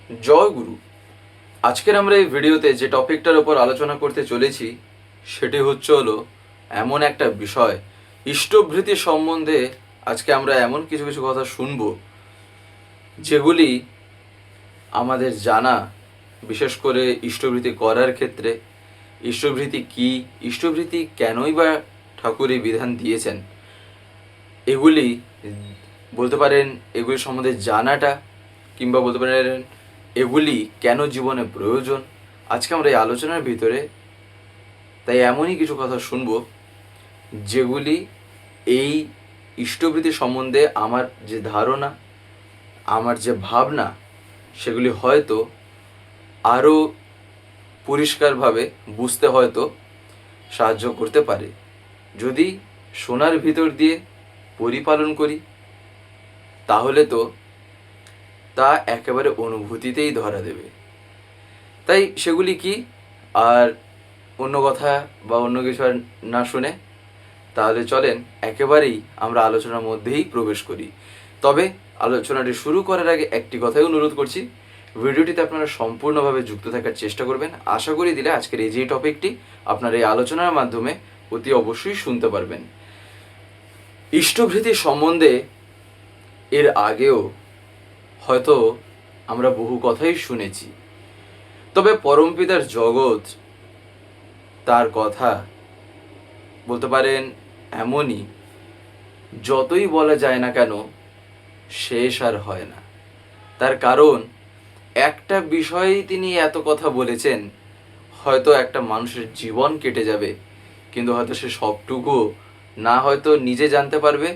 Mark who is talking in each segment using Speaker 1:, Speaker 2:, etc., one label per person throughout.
Speaker 1: জয় গুরু। আজকের আমরা এই ভিডিওতে যে টপিকটার উপর আলোচনা করতে চলেছি সেটি হলো এমন একটা বিষয়, ইষ্টভৃতি সম্বন্ধে। আজকে আমরা এমন কিছু কিছু কথা শুনবো যেগুলি আমাদের জানা, বিশেষ করে ইষ্টভৃতি করার ক্ষেত্রে। ইষ্টভৃতি কি, ইষ্টভৃতি কেনই বা ঠাকুর এই বিধান দিয়েছেন, এগুলি বলতে পারেন, এগুলি সম্বন্ধে জানাটা, কিংবা বলতে পারেন এগুলি কেন জীবনে প্রয়োজন, আজকে আমরা এই আলোচনার ভিতরে তাই এমনই কিছু কথা শুনবো যেগুলি এই ইষ্টভৃতি সম্বন্ধে আমার যে ধারণা, আমার যে ভাবনা, সেগুলি হয়তো আরও পরিষ্কারভাবে বুঝতে হয়তো সাহায্য করতে পারে, যদি শোনার ভিতর দিয়ে পরিপালন করি। তাহলে তো তা একেবারে অনুভূতিতেই ধরা দেবে। তাই সেগুলি কি, আর অন্য কথা বা অন্য কিছু আর না শুনে তাহলে চলেন একেবারেই আমরা আলোচনার মধ্যেই প্রবেশ করি। তবে আলোচনাটি শুরু করার আগে একটি কথাই অনুরোধ করছি, ভিডিওটিতে আপনারা সম্পূর্ণভাবে যুক্ত থাকার চেষ্টা করবেন। আশা করি দিলে আজকের এই যে টপিকটি আপনারা এই আলোচনার মাধ্যমে অতি অবশ্যই শুনতে পারবেন। ইষ্টভৃতি সম্বন্ধে এর আগেও হয়তো আমরা বহু কথাই শুনেছি, তবে পরমপিতার জগৎ, তার কথা বলতে পারেন এমনই, যতই বলা যায় না কেন শেষ আর হয় না। তার কারণ একটা বিষয়েই তিনি এত কথা বলেছেন, হয়তো একটা মানুষের জীবন কেটে যাবে, কিন্তু হয়তো সে সবটুকু না হয়তো নিজে জানতে পারবে,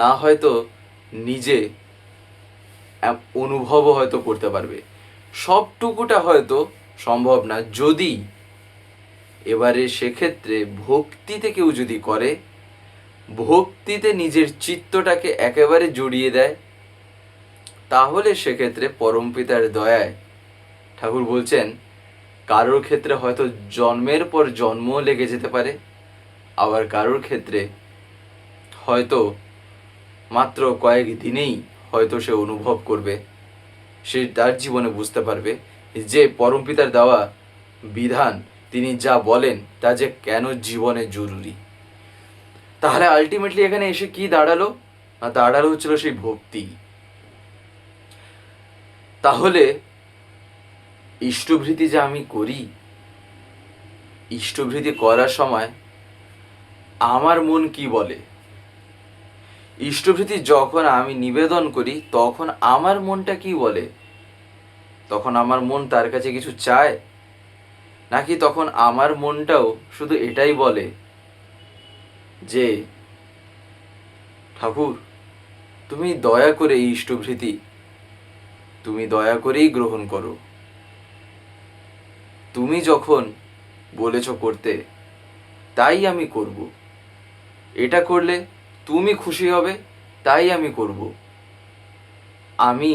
Speaker 1: না হয়তো নিজে অনুভবও হয়তো করতে পারবে। সবটুকুটা হয়তো সম্ভব না, যদি এবারে সেক্ষেত্রে ভক্তিতে কেউ যদি করে, ভক্তিতে নিজের চিত্তটাকে একেবারে জড়িয়ে দেয়, তাহলে সেক্ষেত্রে পরমপিতার দয়ায় ঠাকুর বলছেন কারোর ক্ষেত্রে হয়তো জন্মের পর জন্ম লেগে যেতে পারে, আবার কারোর ক্ষেত্রে হয়তো মাত্র কয়েক দিনেই হয়তো সে অনুভব করবে, সে তার জীবনে বুঝতে পারবে যে পরমপিতার দেওয়া বিধান, তিনি যা বলেন তা যে কেন জীবনে জরুরি। তাহলে আলটিমেটলি এখানে এসে কি দাঁড়ালো? দাঁড়ালো হচ্ছিল সেই ভক্তি। তাহলে ইষ্টভৃতি যে আমি করি, ইষ্টভৃতি করার সময় আমার মন কি বলে, ইষ্টভৃতি যখন আমি নিবেদন করি তখন আমার মনটা কি বলে, তখন আমার মন তার কাছে কিছু চায়, নাকি তখন আমার মনটাও শুধু এটাই বলে যে ঠাকুর তুমি দয়া করে এই ইষ্টভৃতি তুমি দয়া করেই গ্রহণ করো, তুমি যখন বলেছ করতে তাই আমি করব, এটা করলে তুমি খুশি হবে তাই আমি করব। আমি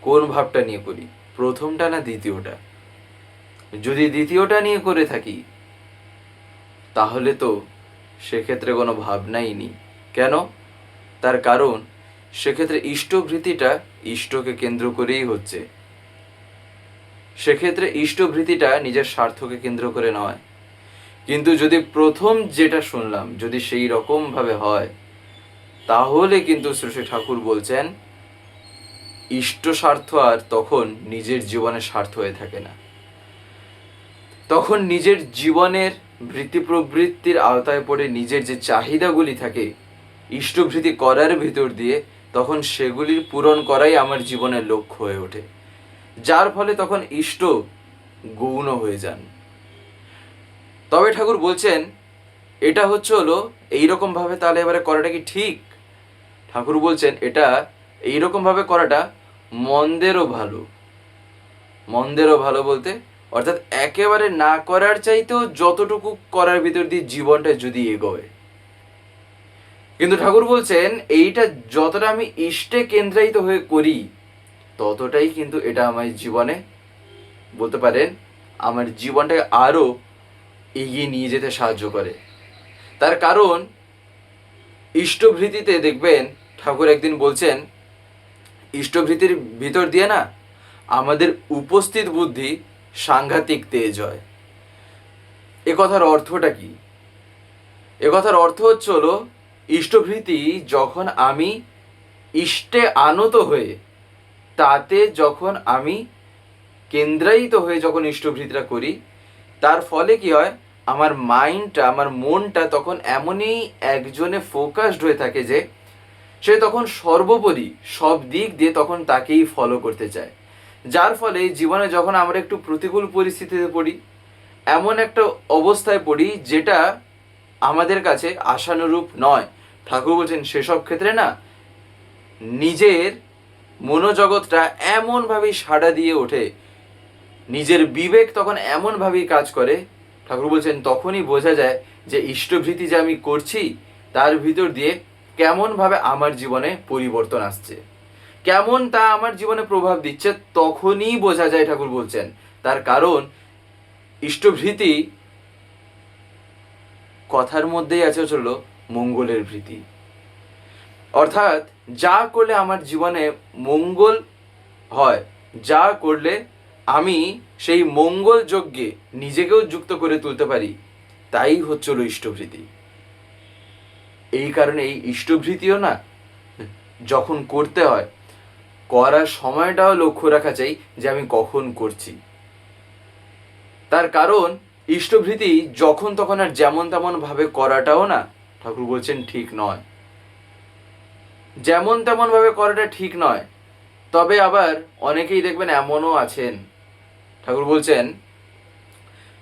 Speaker 1: কোন ভাবটা নিয়ে করি, প্রথমটা না দ্বিতীয়টা? যদি দ্বিতীয়টা নিয়ে করে থাকি তাহলে তো সেক্ষেত্রে কোনো ভাবনাই নেই। কেন? তার কারণ সেক্ষেত্রে ইষ্টভৃতিটা ইষ্টকে কেন্দ্র করেই হচ্ছে, সেক্ষেত্রে ইষ্টভৃতিটা নিজের স্বার্থকে কেন্দ্র করে নয়। কিন্তু যদি প্রথম যেটা শুনলাম যদি সেই রকমভাবে হয়, তাহলে কিন্তু শ্রী ঠাকুর বলছেন ইষ্ট স্বার্থ আর তখন নিজের জীবনের স্বার্থ হয়ে থাকে না, তখন নিজের জীবনের বৃত্তি প্রবৃত্তির আওতায় পড়ে নিজের যে চাহিদাগুলি থাকে ইষ্টভৃতি করার ভিতর দিয়ে, তখন সেগুলির পূরণ করাই আমার জীবনের লক্ষ্য হয়ে ওঠে, যার ফলে তখন ইষ্ট গৌণ হয়ে যান। তবে ঠাকুর বলছেন এটা হলো এইরকমভাবে, তাহলে এবারে করাটা কি ঠিক? ঠাকুর বলছেন এটা এইরকমভাবে করাটা মন্দেরও ভালো। মন্দেরও ভালো বলতে অর্থাৎ একেবারে না করার চাইতেও যতটুকু করার ভিতর দিয়ে জীবনটা যদি এগোয়। কিন্তু ঠাকুর বলছেন এইটা যতটা আমি ইষ্টে কেন্দ্রায়িত হয়ে করি, ততটাই কিন্তু এটা আমার জীবনে বলতে পারেন আমার জীবনটাকে আরও এগিয়ে নিয়ে যেতে সাহায্য করে। তার কারণ ইষ্টভৃতিতে দেখবেন ঠাকুর একদিন বলছেন ইষ্টভৃতির ভিতর দিয়ে না আমাদের উপস্থিত বুদ্ধি সাংঘাতিক তেজ হয়। এ কথার অর্থটা কি? এ কথার অর্থ হচ্ছে হলো, ইষ্টভৃতি যখন আমি ইষ্টে আনত হয়ে, তাতে যখন আমি কেন্দ্রায়িত হয়ে যখন ইষ্টভৃতিটা করি, তার ফলে কি হয়, আমার মাইন্ডটা, আমার মনটা তখন এমনই একজনে ফোকাসড হয়ে থাকে যে সে তখন সর্বোপরি সব দিক দিয়ে তখন তাকেই ফলো করতে চায়। যার ফলে জীবনে যখন আমরা একটু প্রতিকূল পরিস্থিতিতে পড়ি, এমন একটা অবস্থায় পড়ি যেটা আমাদের কাছে আশানুরূপ নয়, ঠাকুর বলছেন সেসব ক্ষেত্রে না নিজের মনোজগৎটা এমনভাবেই সাড়া দিয়ে ওঠে, নিজের বিবেক তখন এমনভাবেই কাজ করে, ঠাকুর বলছেন তখনই বোঝা যায় যে ইষ্টভৃতি যে আমি করছি তার ভিতর দিয়ে কেমনভাবে আমার জীবনে পরিবর্তন আসছে, কেমন তা আমার জীবনে প্রভাব দিচ্ছে, তখনই বোঝা যায় ঠাকুর বলছেন। তার কারণ ইষ্টভৃতি কথার মধ্যেই আছে হলো মঙ্গলের ভৃতি। অর্থাৎ যা করলে আমার জীবনে মঙ্গল হয়, যা করলে আমি সেই মঙ্গল যজ্ঞে নিজেকেও যুক্ত করে তুলতে পারি, তাই হচ্ছিল ইষ্টভৃতি। এই কারণে এই ইষ্টভৃতিও না যখন করতে হয়, করার সময়টাও লক্ষ্য রাখা চাই যে আমি কখন করছি। তার কারণ ইষ্টভৃতি যখন তখন আর যেমন তেমন ভাবে করাটাও না ঠাকুর বলছেন ঠিক নয়। যেমন তেমন ভাবে করাটা ঠিক নয়। তবে আবার অনেকেই দেখবেন এমনও আছেন, ঠাকুর বলছেন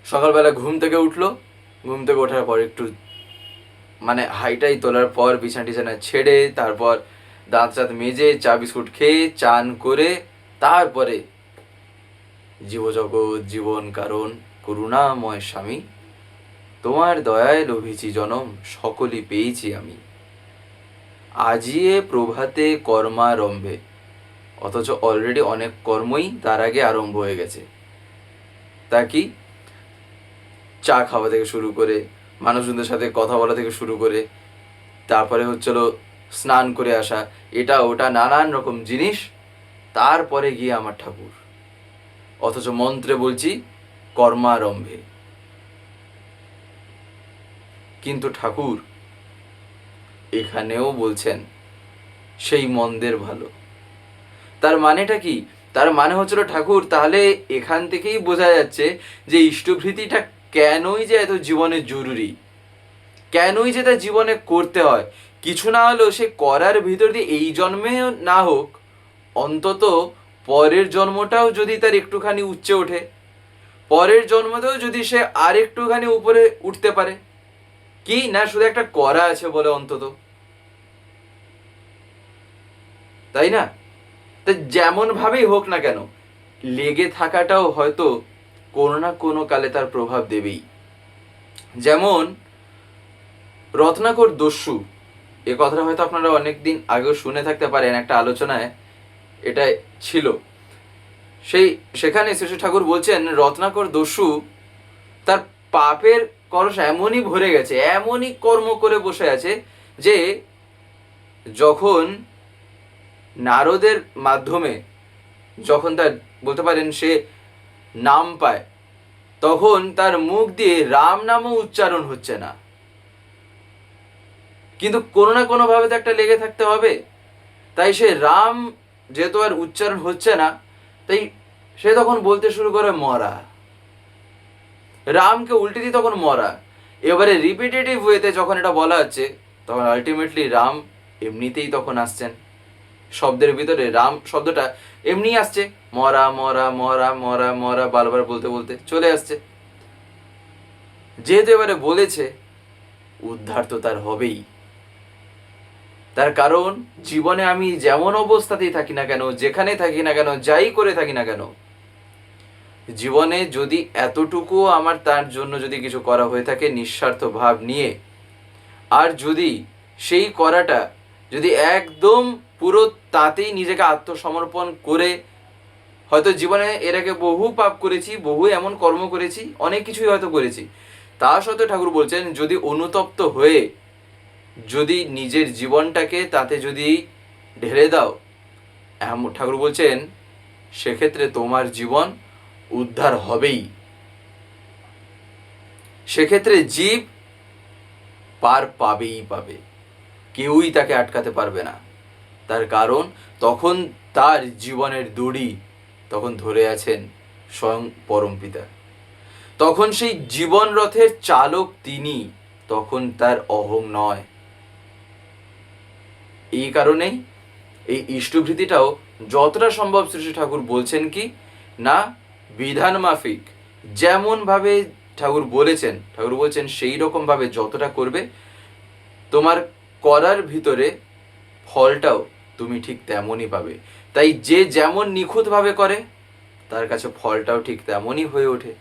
Speaker 1: সকালবেলা ঘুম থেকে উঠলো, ঘুম থেকে ওঠার পর একটু হাইটাই তোলার পর বিছানা টিছানা ছেড়ে, তারপর দাঁত চাঁত মেজে চা বিস্কুট খেয়ে চান করে, তারপরে জীবজগৎ জীবন কারণ করুণাময় স্বামী, তোমার দয়ায় লোভিছি জনম, সকলই পেয়েছি আমি, আজিয়ে প্রভাতে কর্মারম্ভে। অথচ অলরেডি অনেক কর্মই তার আগে আরম্ভ হয়ে গেছে। তা কি? চা খাওয়া থেকে শুরু করে, মানুষজনদের সাথে কথা বলা থেকে শুরু করে, তারপরে হচ্ছিল স্নান করে আসা, এটা ওটা নানান রকম জিনিস, তারপরে গিয়ে আমার ঠাকুর। অথচ মন্ত্রে বলছি কর্মারম্ভে। কিন্তু ঠাকুর এখানেও বলছেন সেই মন্দের ভালো। তার মানেটা কি? তার মানে হচ্ছিল ঠাকুর তাহলে এখান থেকেই বোঝা যাচ্ছে যে ইষ্টভৃতিটা কেনই যে এত জীবনে জরুরি, কেনই যে তার জীবনে করতে হয়। কিছু না হলেও সে করার ভিতর দিয়ে এই জন্মে না হোক, অন্তত পরের জন্মটাও যদি তার একটুখানি উচ্চে ওঠে, পরের জন্মতেও যদি সে আর একটুখানি উপরে উঠতে পারে, কি না শুধু একটা করা আছে বলে অন্তত, তাই না? তা যেমন ভাবেই হোক না কেন, লেগে থাকাটাও হয়তো কোনো না কোনো কালে তার প্রভাব দেবেই। যেমন রত্নাকর দস্যু, এ কথাটা হয়তো আপনারা অনেকদিন আগেও শুনে থাকতে পারেন, একটা আলোচনায় এটা ছিল। সেখানে শ্রী ঠাকুর বলছেন রত্নাকর দস্যু তার পাপের কলস এমনই ভরে গেছে, এমনই কর্ম করে বসে আছে যে যখন নারদের মাধ্যমে যখন তার বলতে পারেন সে নাম পায়, তখন তার মুখ দিয়ে রাম নামও উচ্চারণ হচ্ছে না। কিন্তু কোনো না কোনো ভাবে তো একটা লেগে থাকতে হবে। তাই সে রাম যেহেতু আর উচ্চারণ হচ্ছে না, তাই সে তখন বলতে শুরু করে মরা, রামকে উল্টে দিয়ে তখন মরা। এবারে রিপিটেটিভ ওয়েতে যখন এটা বলা হচ্ছে, তখন আলটিমেটলি রাম এমনিতেই তখন আসছেন, শব্দের ভিতরে রাম শব্দটা এমনি আসছে, মরা মরা মরা মরা মরা বারবার বলতে বলতে চলে আসছে। যেহেতু এবারে বলেছে, উদ্ধার তো তার হবেই। তার কারণ জীবনে আমি যেমন অবস্থাতেই থাকি না কেন, যেখানে থাকি না কেন, যাই করে থাকি না কেন, জীবনে যদি এতটুকু আমার তার জন্য যদি কিছু করা হয়ে থাকে নিঃস্বার্থ ভাব নিয়ে, আর যদি সেই করাটা যদি একদম পুরো তাতেই নিজেকে আত্মসমর্পণ করে, হয়তো জীবনে এর আগে বহু পাপ করেছি, বহু এমন কর্ম করেছি, অনেক কিছুই হয়তো করেছি, তা সত্ত্বেও ঠাকুর বলছেন যদি অনুতপ্ত হয়ে যদি নিজের জীবনটাকে তাতে যদি ঢেলে দাও, ঠাকুর বলছেন সেক্ষেত্রে তোমার জীবন উদ্ধার হবেই। সেক্ষেত্রে জীব পার পাবেই পাবে, কেউই তাকে আটকাতে পারবে না। তার কারণ তখন তার জীবনের দড়ি তখন ধরে আছেন স্বয়ং পরমপিতা। তখন সেই জীবন রথের চালক তিনি, তখন তার অহং নয়। এই কারণেই এই ইষ্টভৃতিটাও যতটা সম্ভব শ্রী শ্রী ঠাকুর বলছেন কি না, বিধান মাফিক যেমনভাবে ঠাকুর বলেছেন, ঠাকুর বলছেন সেই রকমভাবে যতটা করবে, তোমার করার ভিতরে ফলটাও তুমি ঠিক তেমনই পাবে। তাই যে যেমন নিখুঁতভাবে করে তার কাছে ফলটাও ঠিক তেমনই হয়ে ওঠে।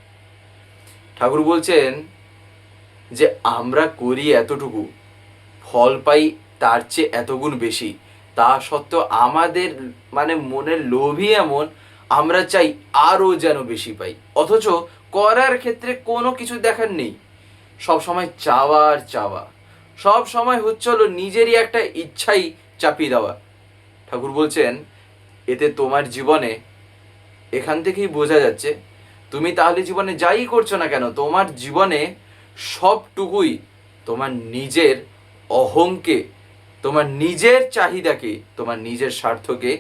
Speaker 1: ঠাকুর বলছেন যে আমরা করি এতটুকু, ফল পাই তার চেয়ে এতগুণ বেশি। তা সত্ত্বেও আমাদের মনের লোভই এমন, আমরা চাই আরও যেন বেশি পাই, অথচ করার ক্ষেত্রে কোনো কিছু দেখার নেই। সব সময় চাওয়া আর চাওয়া, সব সময় হচ্ছে হলো নিজেরই একটা ইচ্ছাই চাপিয়ে দেওয়া। ঠাকুর বলছেন এতে তোমার জীবনে এখান থেকেই বোঝা যাচ্ছে তুমি তাহলে জীবনে যাই করছো না কেন, তোমার জীবনে সবটুকুই তোমার নিজের অহংকে, তোমার নিজের চাহিদাকে, তোমার নিজের স্বার্থকে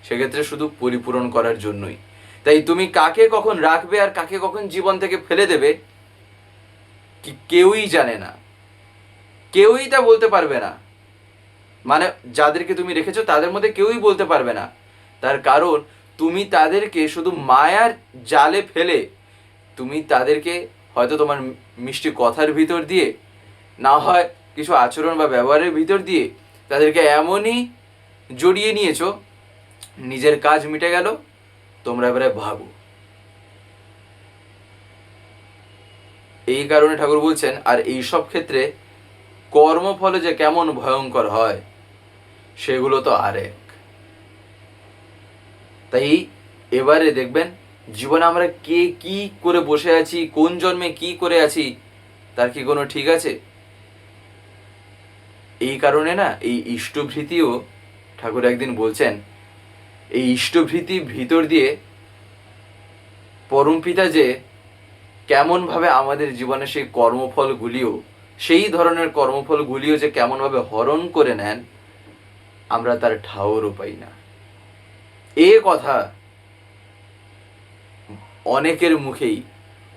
Speaker 1: সেক্ষেত্রে শুধু পরিপূরণ করার জন্যই। তাই তুমি কাকে কখন রাখবে আর কাকে কখন জীবন থেকে ফেলে দেবে কি কেউই জানে না, কেউই তা বলতে পারবে না। যাদেরকে তুমি রেখেছো তাদের মধ্যে কেউই বলতে পারবে না। তার কারণ তুমি তাদেরকে শুধু মায়ার জালে ফেলে, তুমি তাদেরকে হয়তো তোমার মিষ্টি কথার ভিতর দিয়ে, না হয় কিছু আচরণ বা ব্যবহারের ভিতর দিয়ে তাদেরকে এমনই জড়িয়ে নিয়েছো, নিজের কাজ মিটে গেল, তোমরা এবারে ভাবো। এই কারণে ঠাকুর বলছেন, আর এই সব ক্ষেত্রে কর্মফলে যে কেমন ভয়ঙ্কর হয় সেগুলো তো আরেক। তাই এবারে দেখবেন জীবনে আমরা কে কি করে বসে আছি, কোন জন্মে কি করে আছি তার কি কোনো ঠিক আছে? এই কারণে না এই ইষ্টভৃতিও ঠাকুর একদিন বলছেন, এই ইষ্টভৃতি ভিতর দিয়ে পরমপিতা যে কেমনভাবে আমাদের জীবনে সেই কর্মফলগুলিও, সেই ধরনের কর্মফলগুলিও যে কেমনভাবে হরণ করে নেন, আমরা তার ঠাউরও পাই না। এ কথা অনেকের মুখেই,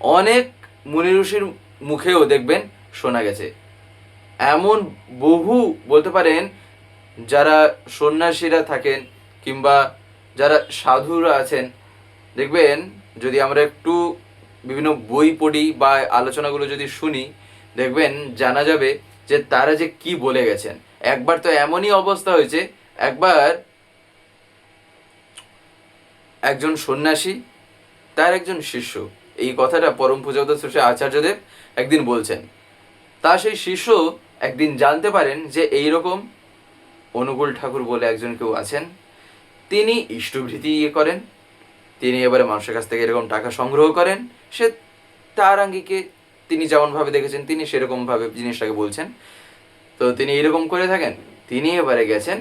Speaker 1: অনেক মুনি ঋষির মুখেও দেখবেন শোনা গেছে। এমন বহু বলতে পারেন যারা সন্ন্যাসীরা থাকেন কিংবা যারা সাধুরা আছেন, দেখবেন যদি আমরা একটু বিভিন্ন বই পড়ি বা আলোচনাগুলো যদি শুনি, দেখবেন জানা যাবে যে তারা যে কি বলে গেছেন। একবার তো এমনই অবস্থা হয়েছে, একবার একজন সন্ন্যাসী তার একজন শিষ্য, এই কথাটা পরম পূজ্যপাদ শ্রী আচার্যদেব একদিন বলছেন। তা সেই শিষ্য একদিন জানতে পারেন যে এইরকম অনুকূল ঠাকুর বলে একজন কেউ আছেন, তিনি ইষ্টভৃতি করেন, তিনি এবারে মানুষের কাছ থেকে এরকম টাকা সংগ্রহ করেন। সে তার আঙ্গিকে তিনি যেমনভাবে দেখেছেন তিনি সেরকমভাবে জিনিসটাকে বলছেন। তো তিনি এইরকম করে থাকেন। তিনি এবারে গেছেন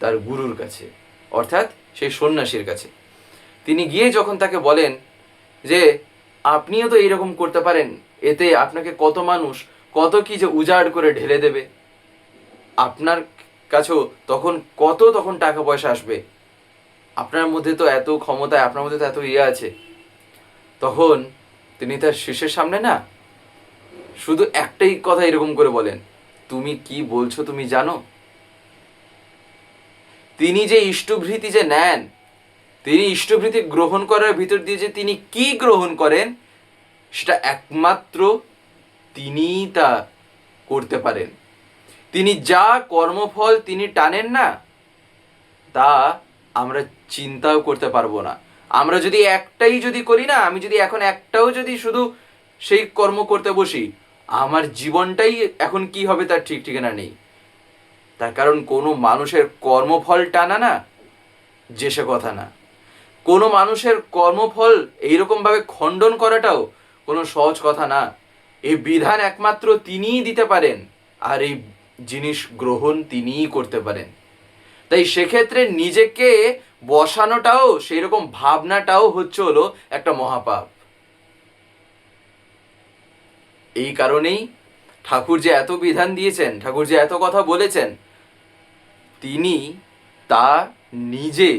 Speaker 1: তার গুরুর কাছে, অর্থাৎ সেই সন্ন্যাসীর কাছে। তিনি গিয়ে যখন তাকে বলেন যে আপনিও তো এইরকম করতে পারেন, এতে আপনাকে কত মানুষ কত কি যে উজাড় করে ঢেলে দেবে, আপনার কাছেও তখন টাকা পয়সা আসবে, আপনার মধ্যে তো এত ক্ষমতা, আপনার মধ্যে তো এত আছে। তখন তিনি তার শিষ্যের সামনে না শুধু একটাই কথা এরকম করে বলেন, তুমি কি বলছো তুমি জানো? তিনি যে ইষ্টভৃতি যে নেন, তিনি ইষ্টভৃতি গ্রহণ করার ভিতর দিয়ে যে তিনি কি গ্রহণ করেন সেটা একমাত্র তিনিই তা করতে পারেন। তিনি যা কর্মফল তিনি টানেন না, তা আমরা চিন্তাও করতে পারবো না। আমরা যদি একটাই যদি করি না, আমি যদি এখন একটাও যদি শুধু সেই কর্ম করতে বসি, আমার জীবনটাই এখন কি হবে তার ঠিক ঠিকানা নেই। তার কারণ কোনো মানুষের কর্মফল টানা না যে সে কথা না, কোনো মানুষের কর্মফল এইরকমভাবে খণ্ডন করাটাও কোনো সহজ কথা না। এই বিধান একমাত্র তিনিই দিতে পারেন, আর এই জিনিস গ্রহণ তিনিই করতে পারেন। তাই সেক্ষেত্রে নিজেকে বসানোটাও সেই রকম ভাবনাটাও হচ্ছে হলো একটা মহাপাপ। এই কারণেই ঠাকুর যে এত বিধান দিয়েছেন, ঠাকুর যে এত কথা বলেছেন, তিনি তা নিজে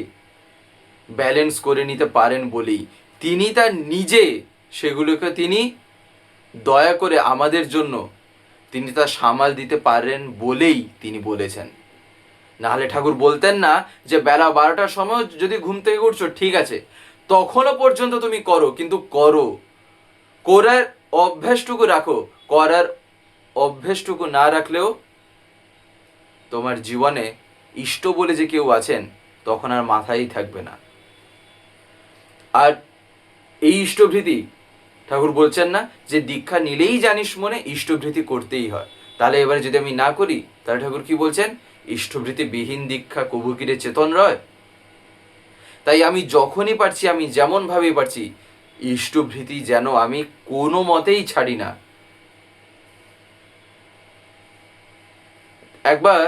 Speaker 1: ব্যালেন্স করে নিতে পারেন বলেই, তিনি তার নিজে সেগুলোকে তিনি দয়া করে আমাদের জন্য তিনি তা সামাল দিতে পারেন বলেই তিনি বলেছেন। নাহলে ঠাকুর বলতেন না যে বেলা 12টার সময় যদি ঘুম থেকে উঠছো ঠিক আছে, তখনও পর্যন্ত তুমি করো, কিন্তু করো, করার অভ্যাসটুকু রাখো। করার অভ্যাসটুকু না রাখলেও তোমার জীবনে ইষ্ট বলে যে কেউ আছেন তখন আর মাথায় থাকবে না। আর এই ইষ্টভৃতি ঠাকুর বলছেন না যে দীক্ষা নিলেই জানিস মনে ইষ্টভৃতি করতেই হয়। তাহলে এবারে যদি আমি না করি, তাহলে ঠাকুর কি বলছেন? ইষ্টভৃতি বিহীন দীক্ষা কবু কিরে চেতন রয়। তাই আমি যখনই পারছি, আমি যেমন ভাবেই পারছি, ইষ্টভৃতি যেন আমি কোনো মতেই ছাড়ি না। একবার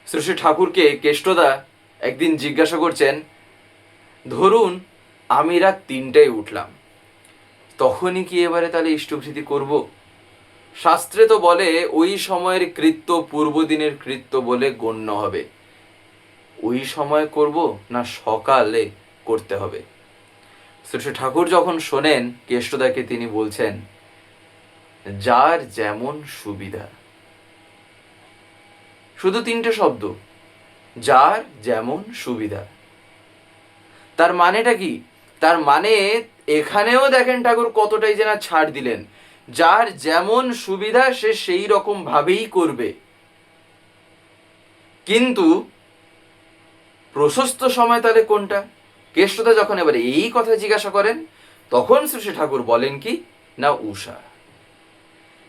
Speaker 1: শ্রী শ্রী ঠাকুরকে কেষ্টদা একদিন জিজ্ঞাসা করছেন, ধরুন আমি রাত 3টায় উঠলাম, তখনই কি এবারে তাহলে ইষ্টভৃতি করব? শাস্ত্রে তো বলে ওই সময়ের কৃত্য পূর্বদিনের কৃত্য বলে গণ্য হবে। ওই সময় করব না সকালে করতে হবে? শ্রী ঠাকুর যখন শোনেন কেষ্টদাকে, তিনি বলছেন যার যেমন সুবিধা। শুধু 3টে শব্দ, যার যেমন সুবিধা। তার মানেটা কি? তার মানে এখানেও দেখেন ঠাকুর কতটাই যেন ছাড় দিলেন। যার যেমন সুবিধা সে সেই রকম ভাবেই করবে, কিন্তু প্রশস্ত সময় তাহলে কোনটা? কেষ্টদা যখন এবারে এই কথা জিজ্ঞাসা করেন, তখন শ্রী ঠাকুর বলেন কি না, উষা।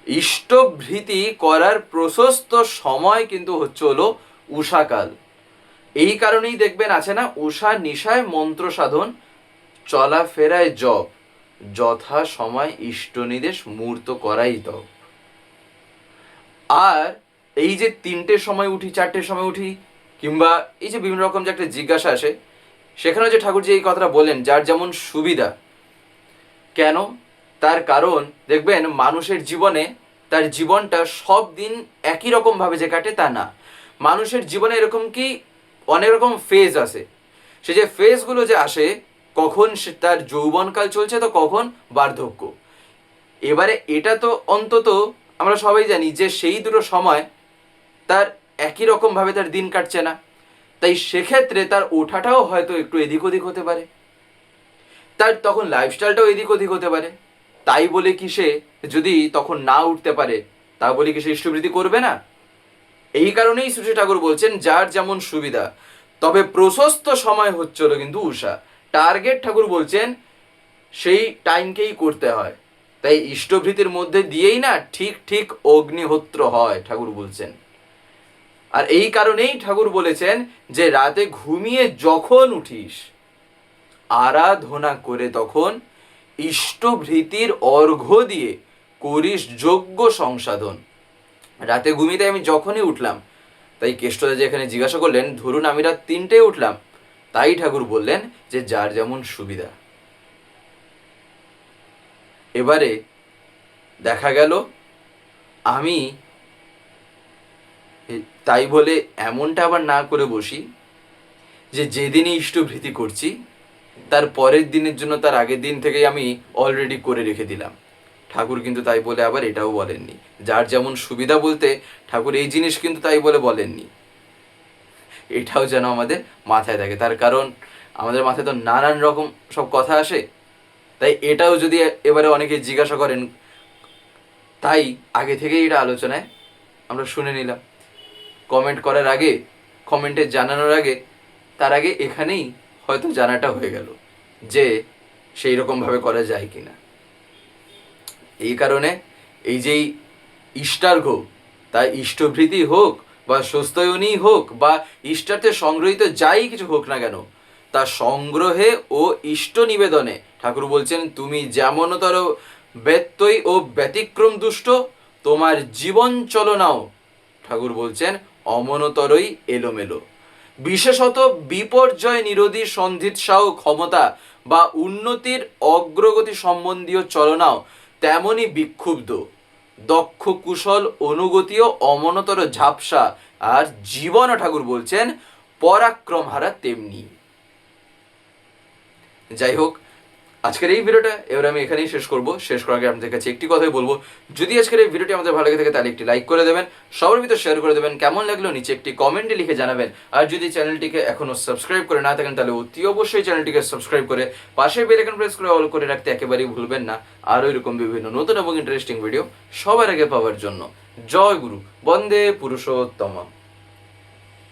Speaker 1: ইষ্টভৃতি করার প্রশস্ত সময় কিন্তু হচ্ছে হলো উষাকাল। এই কারণেই দেখবেন আছে না, উষা নিশায় মন্ত্র সাধন, চলাফেরায় জপ, যথা সময় ইষ্ট নির্দেশ মূর্ত করাই তব। আর এই যে 3টের সময় উঠি, 4টের সময় উঠি, কিংবা এই যে বিভিন্ন রকম যে একটা জিজ্ঞাসা আসে, সেখানে যে ঠাকুর যে এই কথাটা বলেন যার যেমন সুবিধা, কেন? তার কারণ দেখবেন মানুষের জীবনে তার জীবনটা সব দিন একই রকম ভাবে যে কাটে তা না। মানুষের জীবনে এরকম কি অনেক রকম ফেজ আসে। সে যে ফেজগুলো যে আসে, কখন সে তার যৌবনকাল চলছে তো কখন বার্ধক্য। এবারে এটা তো অন্তত আমরা সবাই জানি যে সেই দুটো সময় তার একই রকম ভাবে তার দিন কাটছে না। তাই সেক্ষেত্রে তার ওঠাটাও হয়তো একটু এদিক ওদিক হতে পারে, তার তখন লাইফস্টাইলটাও এদিক ওদিক হতে পারে। তাই বলে কি সে যদি তখন না উঠতে পারে, তা বলে কি সে ইষ্টভৃতি করবে না? এই কারণেই শ্রী ঠাকুর বলছেন যার যেমন সুবিধা, তবে প্রশস্ত সময় হচ্ছিল কিন্তু উষা। টার্গেট ঠাকুর বলছেন সেই টাইমকেই করতে হয়। তাই ইষ্টভৃতির মধ্যে দিয়েই না ঠিক ঠিক অগ্নিহোত্র হয়, ঠাকুর বলছেন। আর এই কারণেই ঠাকুর বলেছেন যে রাতে ঘুমিয়ে যখন উঠিস, আরাধনা করে তখন ইষ্টভৃতির অর্ঘ্য দিয়ে করিস যোগ্য সংসাধন। রাতে ঘুমিয়ে আমি যখনই উঠলাম, তাই কেষ্টদা যে এখানে জিজ্ঞাসা করলেন ধরুন আমি রাত 3টায় উঠলাম, তাই ঠাকুর বললেন যে যার যেমন সুবিধা। এবারে দেখা গেল আমি তাই বলে এমনটা আবার না করে বসি যে যেদিনই ইষ্টভৃতি করছি তার পরের দিনের জন্য তার আগের দিন থেকেই আমি অলরেডি করে রেখে দিলাম। ঠাকুর কিন্তু তাই বলে আবার এটাও বলেননি। যার যেমন সুবিধা বলতে ঠাকুর এই জিনিস কিন্তু তাই বলে বলেননি। এটাও যেন আমাদের মাথায় থাকে, তার কারণ আমাদের মাথায় তো নানান রকম সব কথা আসে। তাই এটাও যদি এবারে অনেকে জিজ্ঞাসা করেন, তাই আগে থেকেই এটা আলোচনায় আমরা শুনে নিলাম। কমেন্ট করার আগে, কমেন্টে জানানোর আগে, তার আগে এখানেই হয়তো জানাটা হয়ে গেল যে সেই রকমভাবে করা যায় কিনা। এই কারণে এই যেই ইষ্টার্ঘ, তা ইষ্টভৃতি হোক বা স্বস্তায়নী হোক বা ইষ্টার্থে সংগ্রহিত যাই কিছু হোক না কেন, তা সংগ্রহে ও ইষ্ট নিবেদনে ঠাকুর বলছেন তুমি যেমনতর ব্যত্যয় ও ব্যতিক্রম দুষ্ট, তোমার জীবন চলনাও ঠাকুর বলছেন অমনতরই এলোমেলো। বিশেষত বিপর্যয় নিরোধী সন্ধিৎসাহ ক্ষমতা বা উন্নতির অগ্রগতি সম্বন্ধীয় চলনাও তেমনই বিক্ষুব্ধ, দক্ষ কুশল অনুগতীয় অমনতর ঝাপসা, আর জীবন ঠাকুর বলছেন পরাক্রম হারা তেমনি। যাই হোক, আজকের এই ভিডিওটা এবার আমি এখানেই শেষ করব। শেষ করার আগে আপনাদের কাছে একটি কথাই বলবো, যদি আজকের এই ভিডিওটি আমাদের ভালো লেগে থাকে তাহলে একটি লাইক করে দেবেন, সবার ভিতর শেয়ার করে দেবেন, কেমন লাগলো নিচে একটি কমেন্টে লিখে জানাবেন। আর যদি চ্যানেলটিকে এখনো সাবস্ক্রাইব করে না থাকেন তাহলে অতি অবশ্যই চ্যানেলটিকে সাবস্ক্রাইব করে পাশে বেল আইকন প্রেস করে অল করে রাখতে একেবারেই ভুলবেন না, আর এরকম বিভিন্ন নতুন এবং ইন্টারেস্টিং ভিডিও সবার আগে পাওয়ার জন্য। জয় গুরু, বন্দে পুরুষোত্তম।